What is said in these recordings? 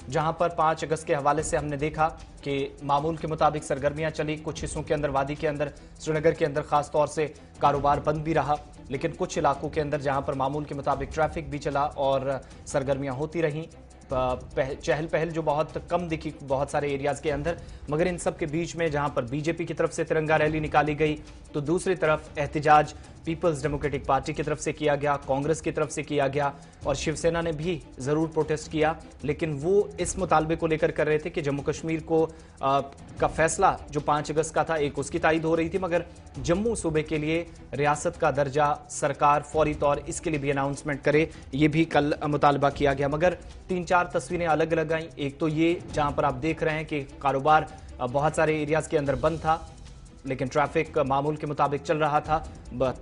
जहां पर 5 अगस्त के हवाले से हमने देखा कि मामूल के मुताबिक सरगर्मियां चली। कुछ हिस्सों के अंदर, वादी के अंदर, श्रीनगर के अंदर खास तौर से कारोबार बंद भी रहा, लेकिन कुछ इलाकों के अंदर जहां पर मामूल के मुताबिक ट्रैफिक भी चला और सरगर्मियां होती रहीं। चहल पहल जो बहुत कम दिखी बहुत सारे एरियाज के अंदर, मगर इन सब के बीच में जहां पर बीजेपी की तरफ से तिरंगा रैली निकाली गई तो दूसरी तरफ एहतिजाज पीपल्स डेमोक्रेटिक पार्टी की तरफ से किया गया, कांग्रेस की तरफ से किया गया और शिवसेना ने भी जरूर प्रोटेस्ट किया। लेकिन वो इस मुतालबे को लेकर कर रहे थे कि जम्मू कश्मीर को का फैसला जो 5 अगस्त का था, एक उसकी तायद हो रही थी, मगर जम्मू सूबे के लिए रियासत का दर्जा सरकार फौरी तौर इसके लिए भी अनाउंसमेंट करे, ये भी कल मुतालबा किया गया। मगर 3-4 तस्वीरें अलग अलग आई। एक तो ये जहां पर आप देख रहे हैं कि कारोबार बहुत सारे एरियाज के अंदर बंद था, लेकिन ट्रैफिक मामूल के मुताबिक चल रहा था।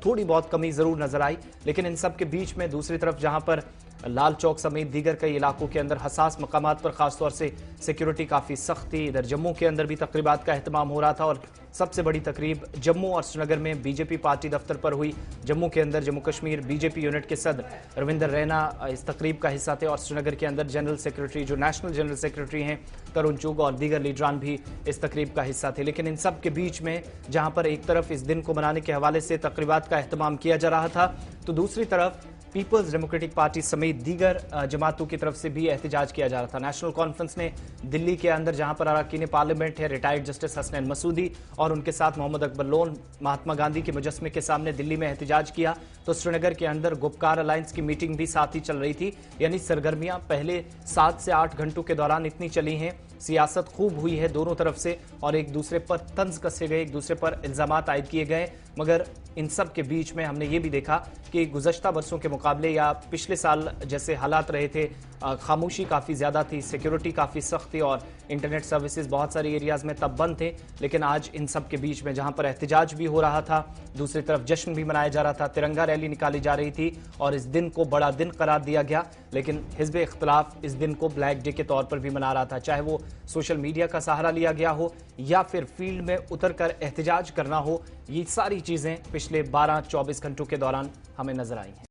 थोड़ी बहुत कमी जरूर नजर आई, लेकिन इन सब के बीच में दूसरी तरफ जहां पर लाल चौक समेत दीगर कई इलाकों के अंदर हसास मकामात पर खासतौर से सिक्योरिटी काफी सख्त थी। इधर जम्मू के अंदर भी तकरीबात का एहतमाम हो रहा था और सबसे बड़ी तकरीब जम्मू और श्रीनगर में बीजेपी पार्टी दफ्तर पर हुई। जम्मू के अंदर जम्मू कश्मीर बीजेपी यूनिट के सदर रविंदर रैना इस तकरीब का हिस्सा थे और श्रीनगर के अंदर जनरल सेक्रेटरी, जो नेशनल जनरल सेक्रेटरी हैं, तरुण चुग और दीगर लीडरान भी इस तकरीब का हिस्सा थे। लेकिन इन सब के बीच में जहां पर एक तरफ इस दिन को मनाने के हवाले से तकरीबात का एहतमाम किया जा रहा था, तो दूसरी तरफ पीपल्स डेमोक्रेटिक पार्टी समेत दीगर जमातों की तरफ से भी एहतिजाज किया जा रहा था। नेशनल कॉन्फ्रेंस ने दिल्ली के अंदर जहां पर अरकान पार्लियामेंट है, रिटायर्ड जस्टिस हसनैन मसूदी और उनके साथ मोहम्मद अकबर लोन, महात्मा गांधी के मुजस्मे के सामने दिल्ली में एहतिजाज किया। तो श्रीनगर के अंदर गुपकार अलायंस की मीटिंग भी साथ ही चल रही थी। यानी सरगर्मियां पहले 7 से 8 घंटों के दौरान इतनी चली हैं, सियासत खूब हुई है दोनों तरफ से और एक दूसरे पर तंज कसे गए, एक दूसरे पर इल्जामात आयद किए गए। मगर इन सब के बीच में हमने ये भी देखा कि गुज़श्ता बरसों के मुकाबले या पिछले साल जैसे हालात रहे थे, खामोशी काफ़ी ज़्यादा थी, सिक्योरिटी काफ़ी सख्त थी और इंटरनेट सर्विसेज बहुत सारे एरियाज़ में तब बंद थे। लेकिन आज इन सब के बीच में जहां पर एहतिजाज भी हो रहा था, दूसरी तरफ जश्न भी मनाया जा रहा था, तिरंगा रैली निकाली जा रही थी और इस दिन को बड़ा दिन करार दिया गया। लेकिन हिज़्ब इख्तिलाफ इस दिन को ब्लैक डे के तौर पर भी मना रहा था, चाहे वो सोशल मीडिया का सहारा लिया गया हो या फिर फील्ड में उतर कर एहतिजाज करना हो। ये सारी चीज़ें पिछले 12-24 घंटों के दौरान हमें नजर आई हैं।